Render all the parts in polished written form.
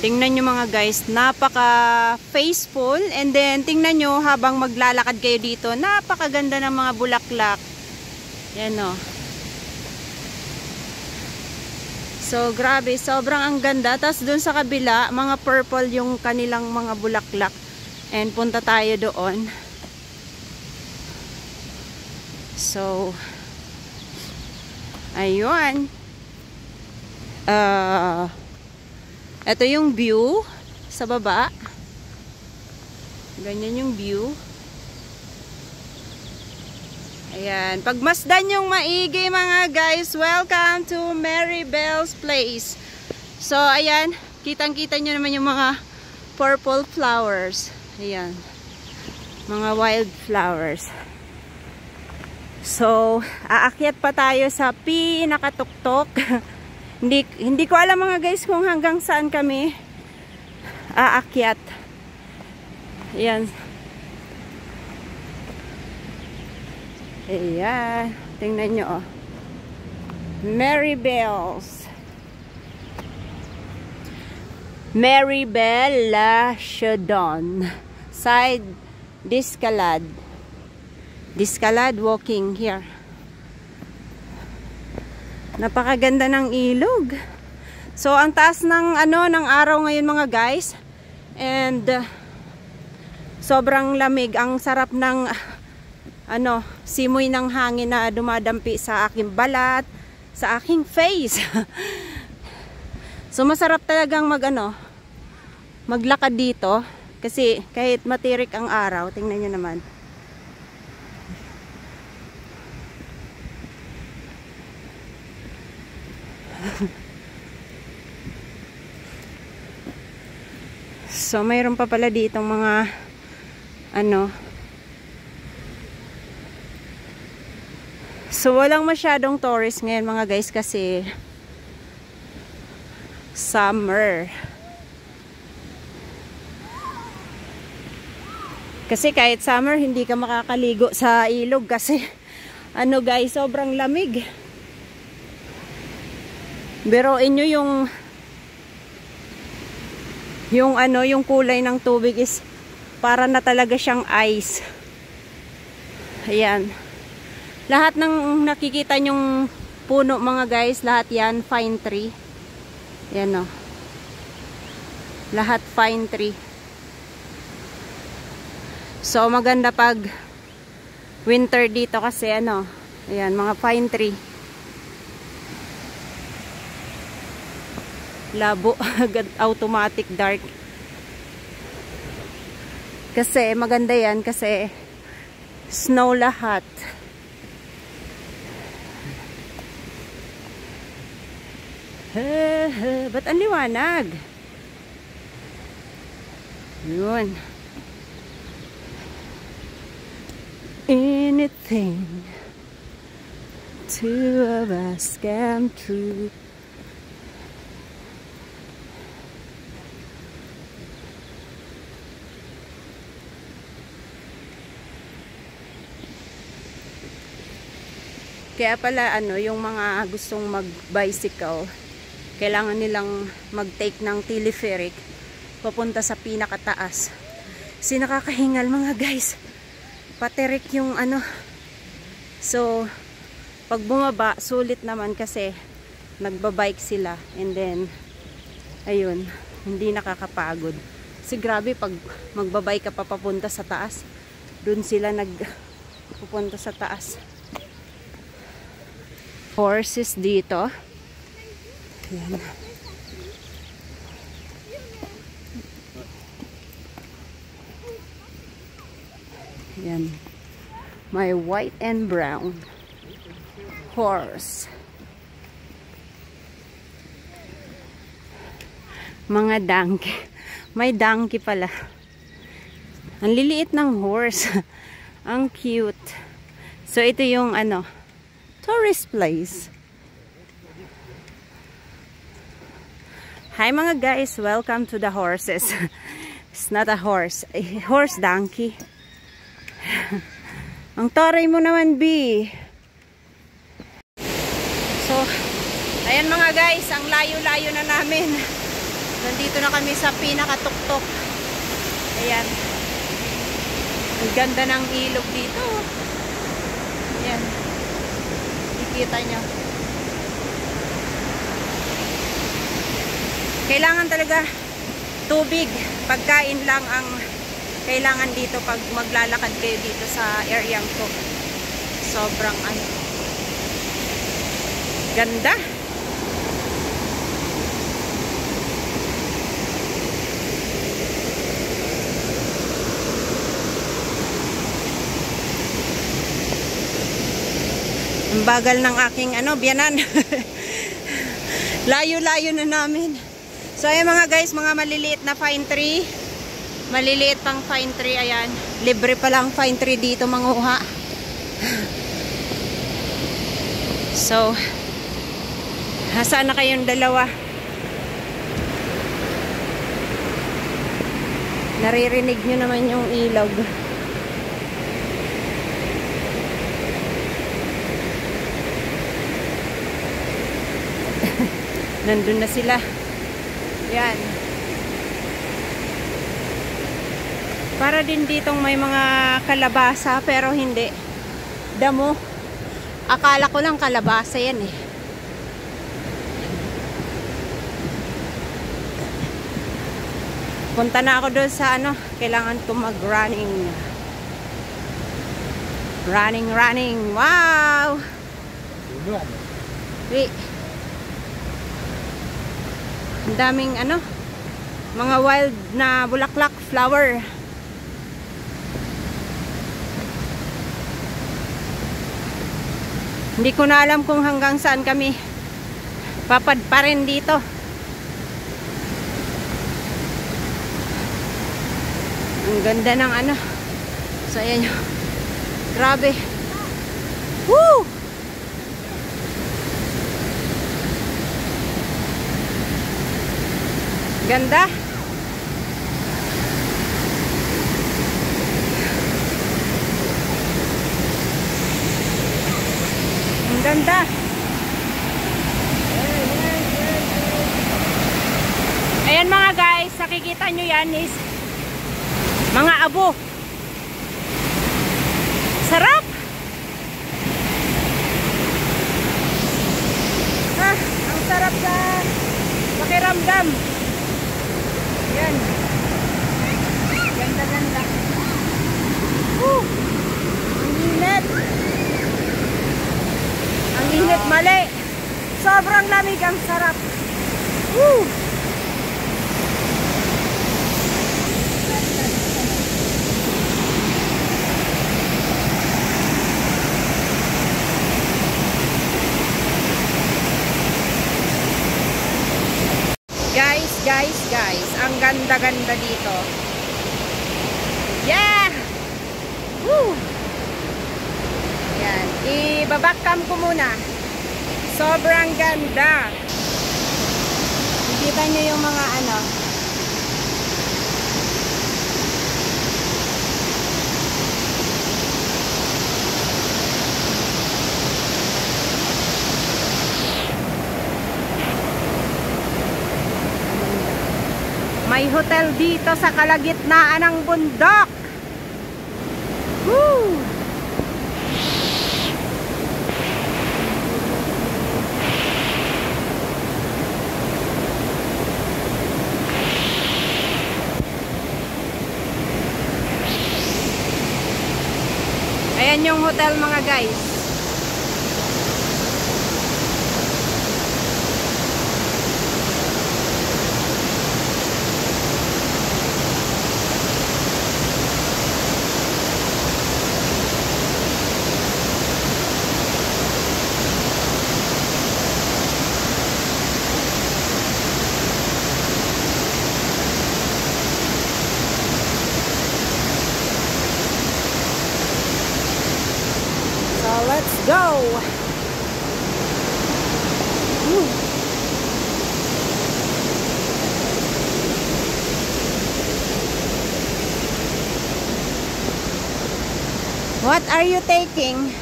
Tingnan nyo mga guys, napaka faithful. And then tingnan nyo habang maglalakad kayo dito, napakaganda ng mga bulaklak. Yan o. So grabe, sobrang ang ganda. Tapos dun sa kabila, mga purple yung kanilang mga bulaklak. And punta tayo doon. So ayun. Ito yung view sa baba. Ganyan yung view. Ayan. Pagmasdan yung maigi mga guys. Welcome to Maribel's Place. So ayan. Kitang-kita nyo naman yung mga purple flowers. Ayan. Mga wild flowers. So, aakyat pa tayo sa pinakatuktok. Hindi ko alam mga guys kung hanggang saan kami aakyat. Ayan. Ayan. Tingnan nyo oh. Maribel's. Maribel La Chedon. Side Discalad. Discalad walking here. Napakaganda ng ilog. So ang taas ng ng araw ngayon mga guys. And sobrang lamig, ang sarap ng simoy ng hangin na dumadampi sa aking balat, sa aking face. So masarap talagang maglakad dito kasi kahit matirik ang araw, tingnan niyo naman. So mayroon pa pala ditong mga so walang masyadong tourist ngayon mga guys kasi summer. Kasi kahit summer hindi ka makakaligo sa ilog kasi guys, sobrang lamig. Biruin nyo yung kulay ng tubig is para na talaga siyang ice. Ayan. Lahat ng nakikita nyong puno mga guys, lahat yan pine tree. Ayan o. Lahat pine tree. So maganda pag winter dito kasi ayan, mga pine tree. Labo, automatic dark. Kasi maganda yan kasi snow lahat. Ba't ang liwanag? Yun. Anything two of us come true. Kaya pala yung mga gustong mag-bicycle, kailangan nilang mag-take ng teleferic papunta sa pinakataas. Kasi nakakahingal mga guys. Patirik yung So, pag bumaba, sulit naman kasi nagbabike sila. And then, ayun, hindi nakakapagod. Kasi grabe, pag magbabike ka pa papunta sa taas, dun sila nagpupunta sa taas. Horses dito. Ayan. Ayan. My white and brown horse. Mga donkey. May donkey pala. Ang liliit ng horse. Ang cute. So ito yung tourist place. Hi mga guys, welcome to the horses. It's not a horse, a horse donkey. Ang taray mo naman, B. So, ayan mga guys, ang layo-layo na namin. Nandito na kami sa pinakatuktok. Ayan. Ang ganda ng ilog dito. Ayan. Ikita nyo. Kailangan talaga tubig. Pagkain lang ang kailangan dito pag maglalakad kayo dito sa area ko. Sobrang ganda. Ang bagal ng aking biyanan. Layo-layo na namin. So ayan mga guys, mga maliliit na pine tree. Maliliit pang pine tree, ayan. Libre pa lang pine tree dito manguha. So, nasaan na kayong dalawa? Naririnig nyo naman yung ilog. Nandun na sila. Yan. Para din ditong may mga kalabasa pero hindi. Damo. Akala ko lang kalabasa yan eh. Punta na ako doon sa kailangan ko mag-running. Running. Wow! Wait. Ang daming mga wild na bulaklak, flower. Hindi ko na alam kung hanggang saan kami papadpa rin dito. Ang ganda ng So ayan yun. Grabe. Woo! Ganda. Ang ganda. Ayan mga guys, nakikita nyo yan is mga abo. Sarap. Ang sarap sa pakiramdam. Yan. Ganda. Ang init. Ang init mali. Sobrang lamig, ang sarap. Guys, ang ganda-ganda dito. Yeah! Woo! Yan, ibabakcam ko muna. Sobrang ganda. Nakita nyo yung mga may hotel dito sa kalagitnaan ng bundok. Woo! Ayan yung hotel mga guys. Let's go! What are you taking?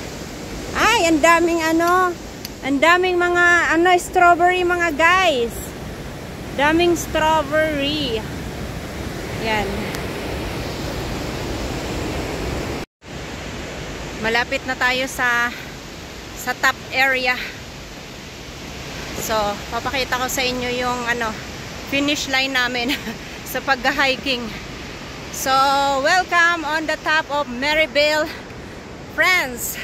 Ay, ang daming ang daming mga strawberry mga guys. Daming strawberry. Yan. Malapit na tayo sa top area. So, papakita ko sa inyo yung finish line namin sa pag-hiking. So, welcome on the top of Meribel, friends.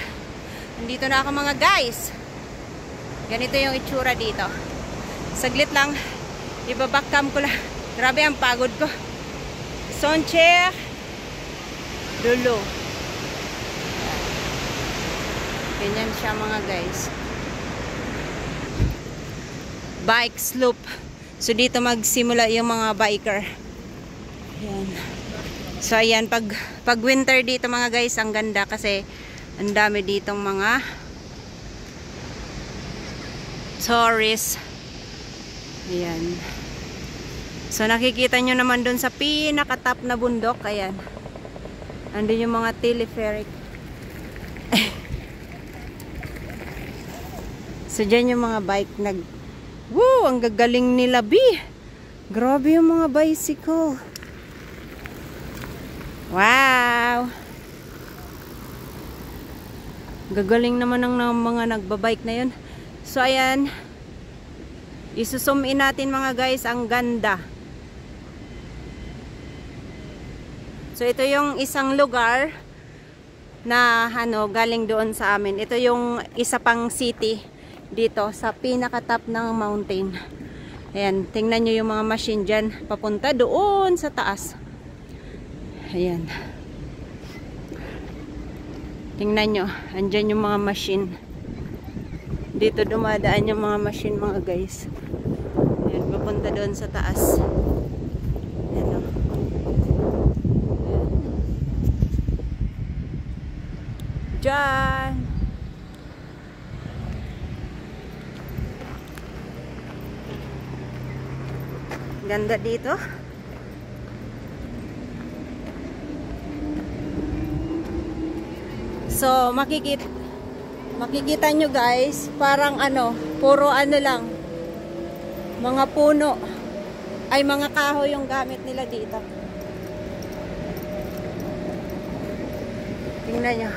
Nandito na ako mga guys. Ganito yung itsura dito. Saglit lang, ibabackcam ko lang. Grabe ang pagod ko. Sonche Dulo. Ganyan siya mga guys. Bike slope. So dito magsimula yung mga biker. Ayan. So ayan, pag winter dito mga guys, ang ganda kasi ang dami ditong mga tourists. Ayan. So nakikita nyo naman dun sa pinaka-top na bundok. Ayan. Andun yung mga teleferic. So dyan yung mga bike woo! Ang gagaling nila, B! Grabe yung mga bicycle. Wow! Gagaling naman ng mga nagbabike na yun. So ayan, isusum in natin mga guys, ang ganda. So ito yung isang lugar na galing doon sa amin. Ito yung isa pang city dito sa pinaka-top ng mountain. Ayan, tingnan nyo yung mga machine dyan papunta doon sa taas. Ayan. Tingnan nyo, andyan yung mga machine. Dito dumadaan yung mga machine mga guys. Ayan, papunta doon sa taas. Ayan, dyan. Ganda dito. So, makikita nyo guys, parang puro lang. Mga puno. Ay, mga kahoy yung gamit nila dito. Tingnan nyo.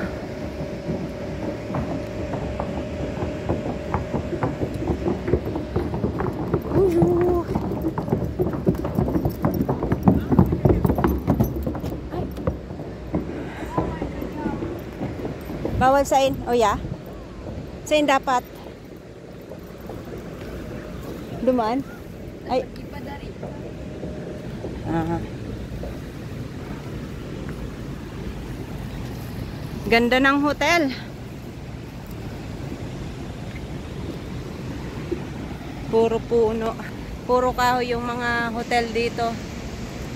Bawal sain. Oh yeah. Sain dapat. Dumaan. Ay. Ganda ng hotel. Puro puno. Puro kahoy yung mga hotel dito.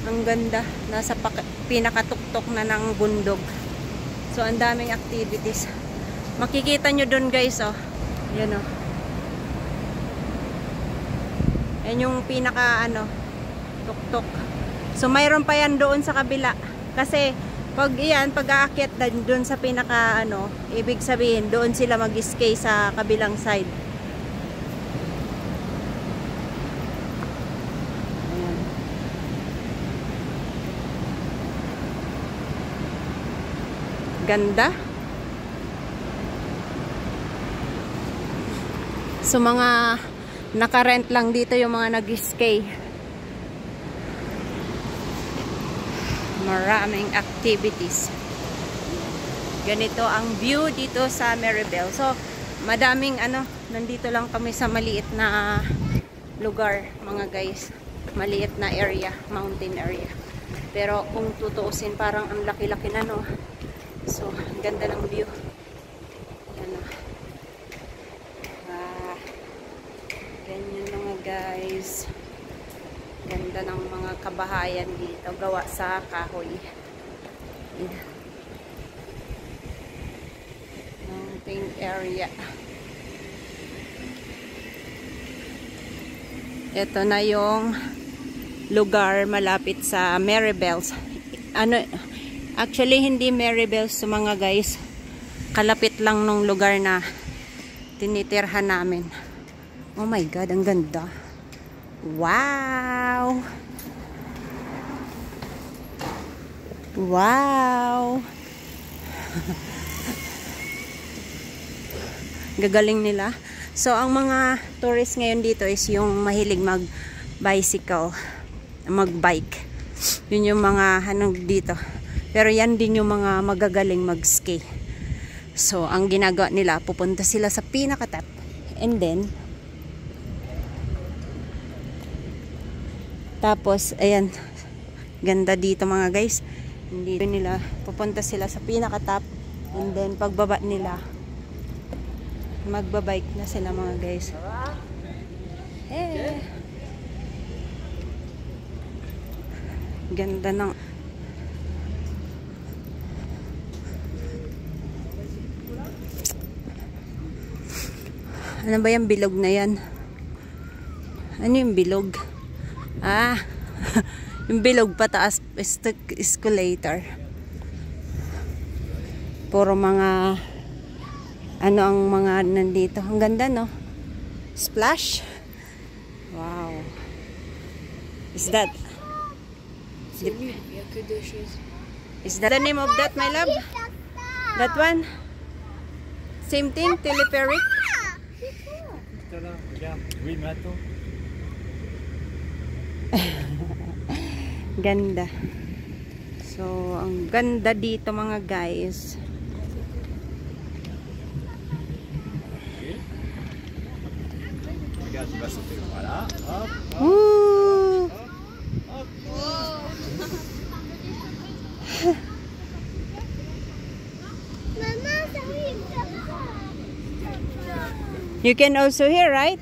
Ang ganda. Nasa pinakatuktok na ng bundok. So, ang daming activities. Makikita nyo dun guys, oh. Yan, oh. Yan yung pinaka, tuktok. So, mayroon pa yan doon sa kabila. Kasi, pag aakyat doon sa pinaka, ibig sabihin, doon sila mag-stay sa kabilang side. Ganda. So mga naka-rent lang dito yung mga nag-stay. Maraming activities. Ganito ang view dito sa Meribel. So madaming nandito lang kami sa maliit na lugar mga guys. Maliit na area, mountain area. Pero kung tutuusin parang ang laki-laki na So, ang ganda ng view. Yan o. Ganyan mga guys. Ganda ng mga kabahayan dito. Gawa sa kahoy. Yan. Mountain area. Ito na yung lugar malapit sa Meribel. Actually, hindi Meribel sa mga guys. Kalapit lang nung lugar na tinitirhan namin. Oh my God, ang ganda. Wow! Wow! Gagaling nila. So, ang mga tourists ngayon dito is yung mahilig mag-bicycle, mag-bike. Yun yung mga ano dito. Pero yan din yung mga magagaling mag-ski. So, ang ginagawa nila, pupunta sila sa pinakatap. And then, tapos, ayan, ganda dito mga guys. Dito nila, pupunta sila sa pinakatap. And then, pagbaba nila, magbabike na sila mga guys. Eh, ganda ng ano ba yung bilog na yan? Ano yung bilog? Ah, yung bilog pataas escalator. Puro mga ano ang mga nandito. Ang ganda, no? Splash. Wow. Is that is that the name of that, my love? That one? Same thing, teleferic? Ganda. So, ang ganda dito mga guys. Woo! You can also hear, right?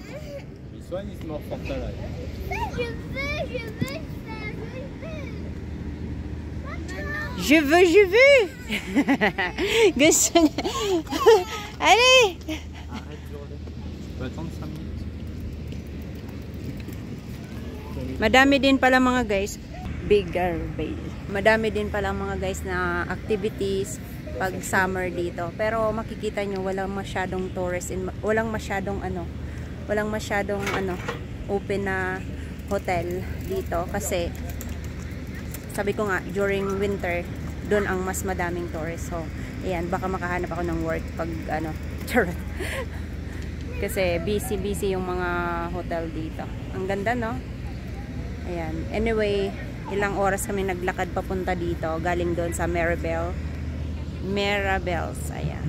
This one is more fertile. Je veux. Gusto niya. Allez! Arrête, Jordan. Tu peux attendre 5 minutes. Madami din pala mga guys. Bigger Bay. Madami din pala mga guys na activities pag summer dito. Pero makikita nyo walang masyadong tourist and walang masyadong open na hotel dito kasi sabi ko nga during winter doon ang mas madaming tourist. So ayan, baka makahanap ako ng work pag charot. Kasi busy yung mga hotel dito. Ang ganda, no? Ayan. Anyway, ilang oras kami naglakad papunta dito galing doon sa Mirabells. Ayan.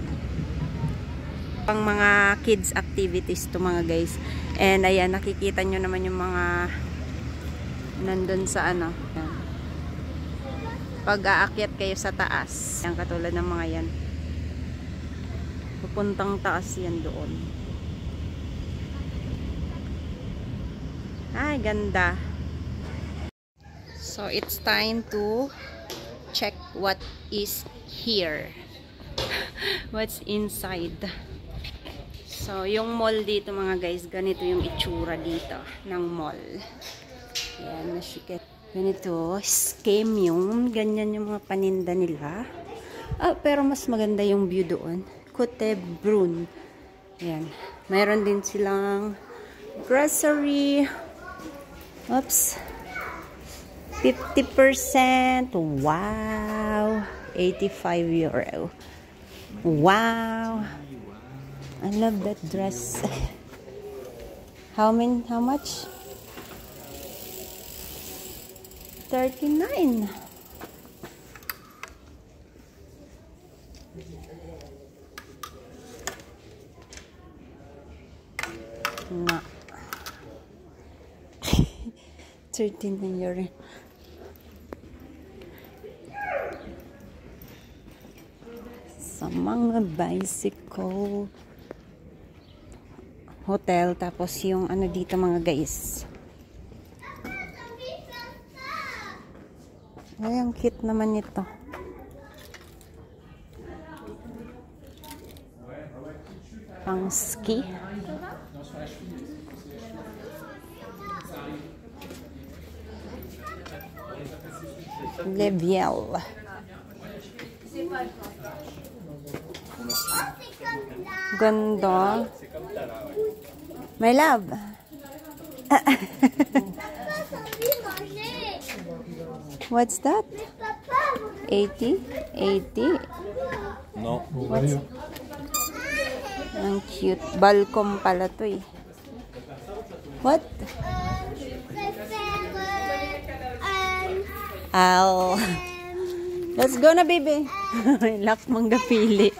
Pang mga kids activities to mga guys. And ayan, nakikita nyo naman yung mga nandun sa Ayan. Pag aakyat kayo sa taas. Ayan, katulad ng mga yan. Pupuntang taas yan doon. Ay, ganda. So, it's time to check what is here. What's inside. So, yung mall dito mga guys, ganito yung itsura dito ng mall. Ayan, nasikat. Ganito, scam yung, ganyan yung mga paninda nila. Pero mas maganda yung view doon. Cote Brune. Ayan. Mayroon din silang grocery. Oops. 50%. Wow. 85 euro. Wow. I love that dress. How much? 39. No. 39 euro. Sa mga bicycle hotel, tapos yung dito mga guys. Ay, ang cute naman nito. Pang ski. Leviel. Ganda. My love. What's that? 80? 80? Non. What's... Ang cute. Balcom pala to eh. What? Ow. Let's go na, baby. Lak mangga pili.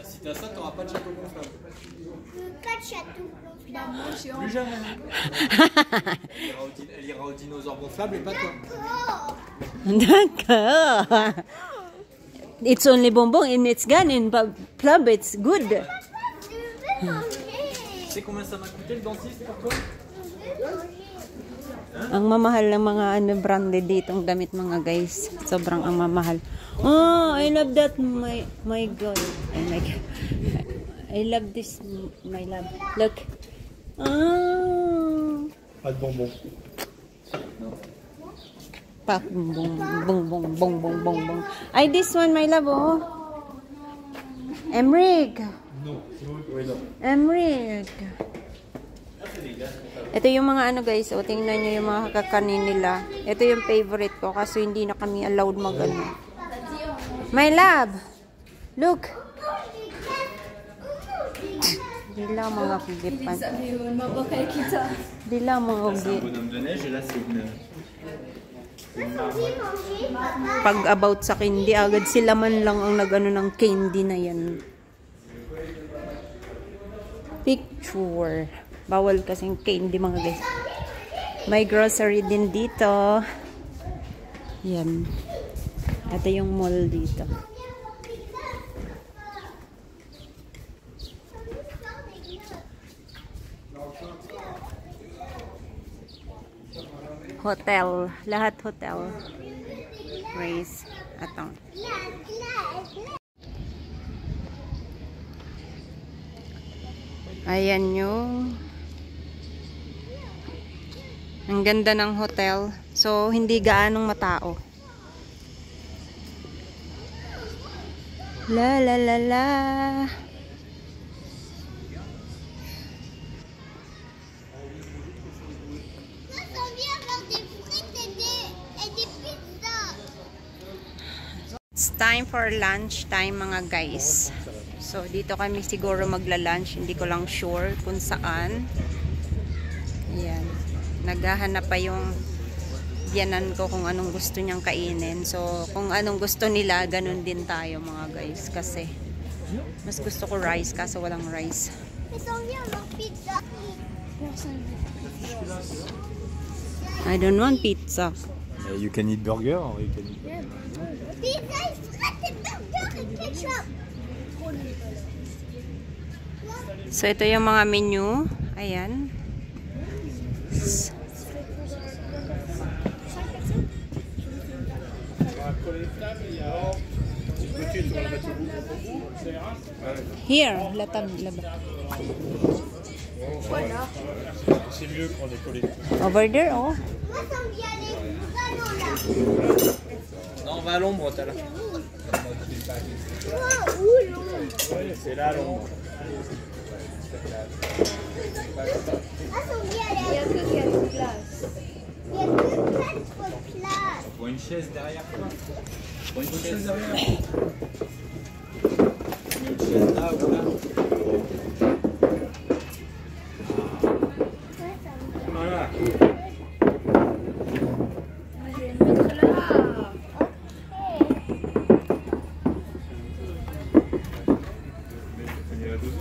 Si t'as ça, t'auras pas de chapeau gonflable. Pas de château. Plus jamais. Elle ira au dinosaure gonflable et pas toi. D'accord. It's only bonbon and it's gone in plum. It's good. Tu sais combien ça m'a coûté le dentiste pour toi? Ang mamahal ng mga branded ditong damit mga guys. Sobrang ang mamahal. Oh, I love that. My God. Oh my God. I love this, my love. Look. Oh. Pas de bonbons. Pa, bong, bong, bong, bong, bong, bong, bong. Ay, this one, my love, oh. Emric. Non. Oui, non. Emric. Ito yung mga ano guys, o tingnan nyo yung mga kakanin nila. Ito yung favorite ko kasi hindi na kami allowed mag ano. My love! Look! Dila mga kugipan. Dila mga kugipan. Bonhomme de neige et là c'est une... Pag about sa candy, agad sila man lang ang nagano ng candy na yan. Picture. Bawal kasing candy mga guys. May grocery din dito. Yan. Ito yung mall dito. Hotel. Lahat hotel. Race. Atong. Ayan yung ang ganda ng hotel. So, hindi gaanong matao. La la la la. It's time for lunch time mga guys. So, dito kami siguro magla-lunch. Hindi ko lang sure kung saan. Ayan. Naghahanap pa yung biyanan ko kung anong gusto niyang kainin. So, kung anong gusto nila, ganun din tayo mga guys. Kasi, mas gusto ko rice kaso walang rice. I don't want pizza. You can eat burger or you can eat... So, ito yung mga menu. Ayan. Here, latab. C'est mieux qu'on est collé. Over there, oh. Non, on va à l'ombre, t'as là. C'est là l'ombre. Pour une chaise derrière toi. Pour une chaise derrière. Une chaise là ou là. Voilà.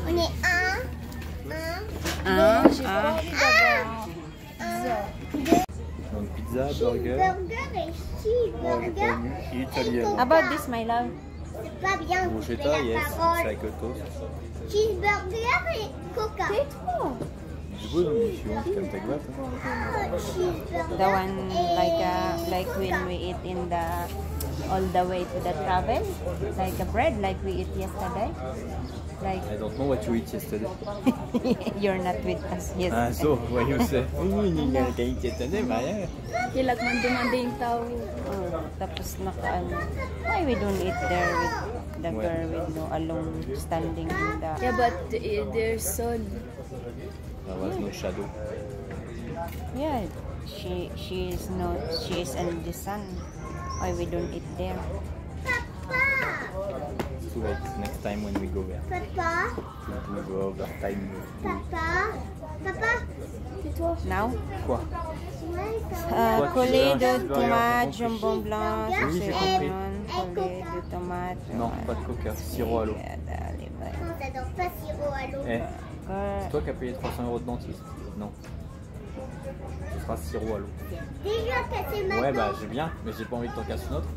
On est un. Donc pizza, burger. Burger et Moi j'ai pas cheeseburger. vu. Italien. How about this, my love? C'est pas bien couper Mongetta, la yes. C'est parole. avec le toast. Cheeseburger et coca. Du coup, non, mais suivant, c'est comme ta boîte. Cheeseburger. The one like when we eat in the all the way to the travel, like a bread like we eat yesterday. Like I don't know what you eat yesterday. you're not with us. Yes. Ah, so, what you say? Hindi nga nag-eat yesterday, Maya. Kilag man dumanda yung tao. Oh, tapos nakaano. Why we don't eat there with the girl with no alone standing in the. Yeah, but their son. There was no shadow. Yeah. she is in the sun. Why we don't eat there? Papa. Too late. Next time when we go there. Papa. We go over time. Papa. Papa. Now? Quoi? Collet de cheeseburger, tomate, compris. jambon blanc, Oui, sauce j'ai compris. onion, collet de tomate. Non, pas de coca. Sirop à l'eau. Non, t'adores pas sirop à l'eau. Eh, c'est toi qui as payé 300 € de dentiste? Non. Ce sera sirop à l'eau. Déjà cassé ma Ouais, dent. bah j'ai bien, mais j'ai pas envie de t'en casser une autre.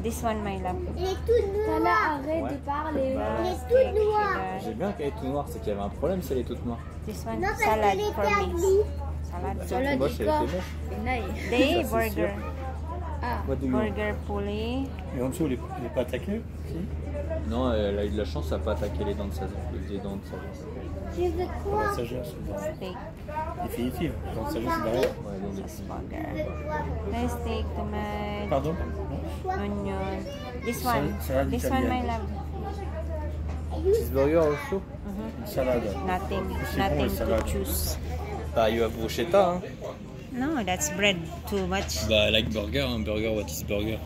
This one, my love. Il est tout Tala, noir. arrête Ouais. de parler. Il est tout noir. J'ai bien qu'elle est tout noire, c'est qu'il y avait un problème si elle est toute noire. This one, Non, parce salad qu'elle for était me. ugly. Salad. Salade Moche, du elle corps. était moche. Nice. Day, Ça, c'est burger. Ah, What do you want? Burger poulet. Et en dessous, il n'est pas attaqué si. Non, elle a eu de la chance, ça n'a pas attaqué les dents de sagesse. Les dents de sagesse. Je veux La quoi? sagesse, Steak. définitive. Donc, sagesse, c'est derrière. Ouais, donc, Sauce Je burger. veux quoi? Nice steak, tomate, Pardon onion. This one. Salade This one, my italienne. love. cheeseburger also? Salade. Nothing. C'est bon, Nothing les to salades. choose. Bah, you have bruschetta, hein? No, that's bread. Too much. Bah, like burger, hein. Burger, what is burger?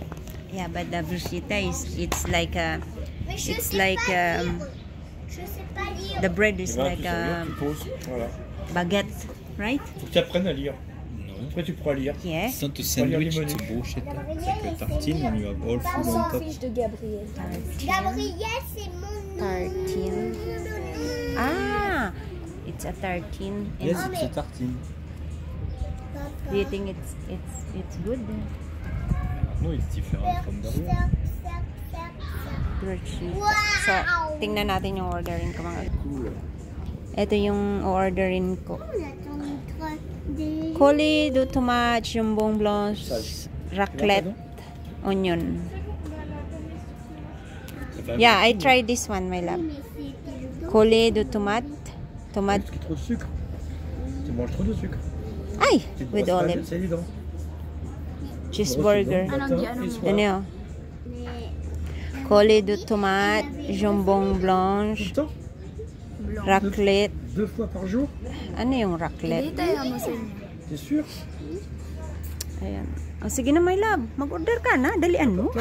Yeah, but the bruschetta it's like a. Mais je It's sais like pas lire. Je sais pas lire. the bread Tu is vas, like tu sais lire, a tu poses. Voilà. baguette, right? Faut que tu apprennes à lire. Non. Après, tu pourras lire. Yes. It's not a sandwich, sandwich, it's it's a bruschetta. Gabriel, C'est que tartine, and you have all on food on s'en top. fiche de Gabriel. Gabriel, c'est mon nom. Tartine. Ah, it's a tartine. And Yes, it's a tartine. do you think it's good? No, it's different from the other. Bruschetta. Wow! So, tingnan natin yung orderin ko mga. Ito yung orderin ko. Collet de tomate, jambon blanc, raclette, onion. Yeah, I tried this one, my love. Collet de tomate, tomate. Parce qu'il y a trop de sucre. Tu manges trop de sucre. Ay, Tu te with brosses pas olive. c'est évident. Cheeseburger. Matin et soir. Ano? Collet de tomate, jambon Tout blanche, le temps raclette. 2 fois par jour. Ano yung raclette? Dito yung masaya. T'es sûr? Ayan. O, sige na, my love. Mag-order ka na. Dalian mo.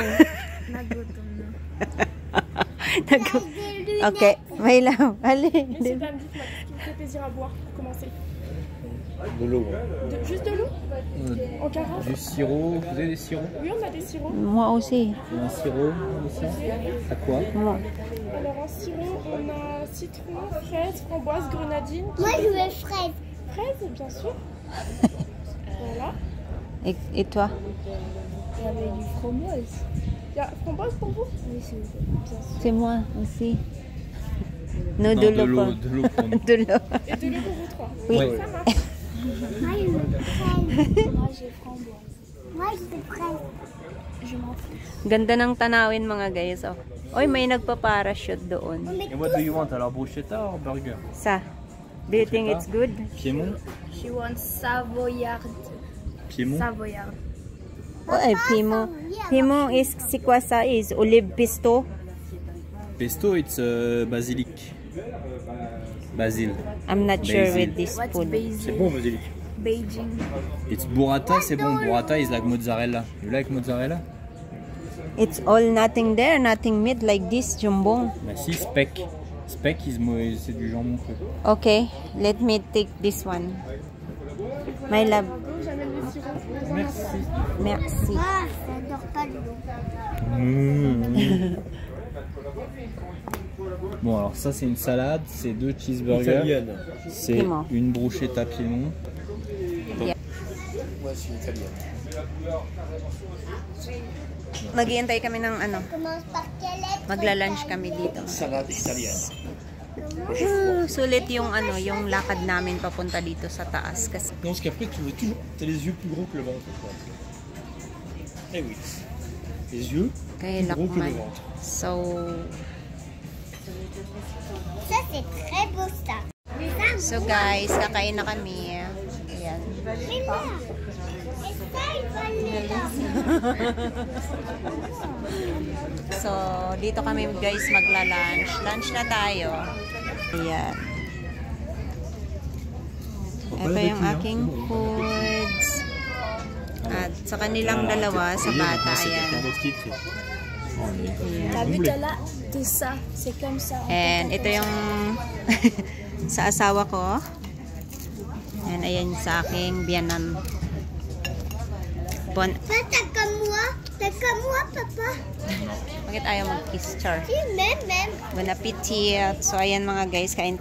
Nagutom na. Okay, my love. Ali. Messieurs, dames, dites-moi, qu'est-ce qui vous fait plaisir à boire pour commencer? De l'eau. Juste de l'eau? En carafe? Du sirop, vous avez des sirops? Oui, on a des sirops. Moi aussi. Un sirop, ici? À quoi? Moi. Alors en sirop, on a citron, fraise, framboise, grenadine. Moi, je veux fraise. Fraise, bien sûr. Voilà. Et toi? Il y avait du framboise. Il y a framboise pour vous? Oui, c'est C'est moi aussi. No, Non, de de l'eau. l'eau, de l'eau pour nous. De l'eau. Et de l'eau pour vous trois. Oui. Ouais. Ça marche. Moi, je veux fraise. Moi, j'ai framboise. Moi, je veux fraise. Je m'en fous. Ganda ng tanawin mga guys. Oh. Oy, may nagpa-parachute doon. And what do you want? Alors bruschetta or burger? Sa, do you think it's good? Piémont? She wants Savoyard. Piémont? Savoyard. Oh, ay, pimo. Pimo is sikwasa is olive pesto. Pesto, it's basilic. Basil. I'm not sure Basil. with this What's food. C'est Beijing? bon, basilic. Beijing. It's burrata, c'est bon. Burrata is like mozzarella. You like mozzarella? It's all nothing there, nothing meat like this jambon. Bah si, speck. Speck, c'est du jambon cru. Okay, let me take this one. My love, J'amène les sirops. Merci. merci. Moi, j'adore pas l'eau. Bon, alors ça, c'est une salade, c'est 2 cheeseburgers. Italienne. C'est Piémont. une brochetta piémont. Moi, c'est italienne. Maghihintay kami ng ano, Commence par quelle lettre? magla-lunch kami dito. Salade italienne. Sulit yung ano, yung lakad namin papunta dito sa taas kasi Non, parce qu'après, tu veux toujours. T'as les yeux plus gros que le ventre. Quoi. Eh oui. Les yeux kay plus gros que le Lakman. ventre. So, Ça, c'est très beau, ça. so guys, kakain na kami. Ayan. Mais là, et ça, il va le là. So, dito kami guys magla-lunch. Lunch na tayo. Ayan. Ito yung aking foods. At sa kanilang dalawa, sa bata, ayan. T'as vu, t'as là, tout ça, c'est comme ça. And ito yung sa asawa ko. And ayan sa aking biyanan. Papa, t'as comme moi, papa. Bakit ayaw mag-kiss, Char? Si, même. Bon appetit. So, ayan mga guys, kain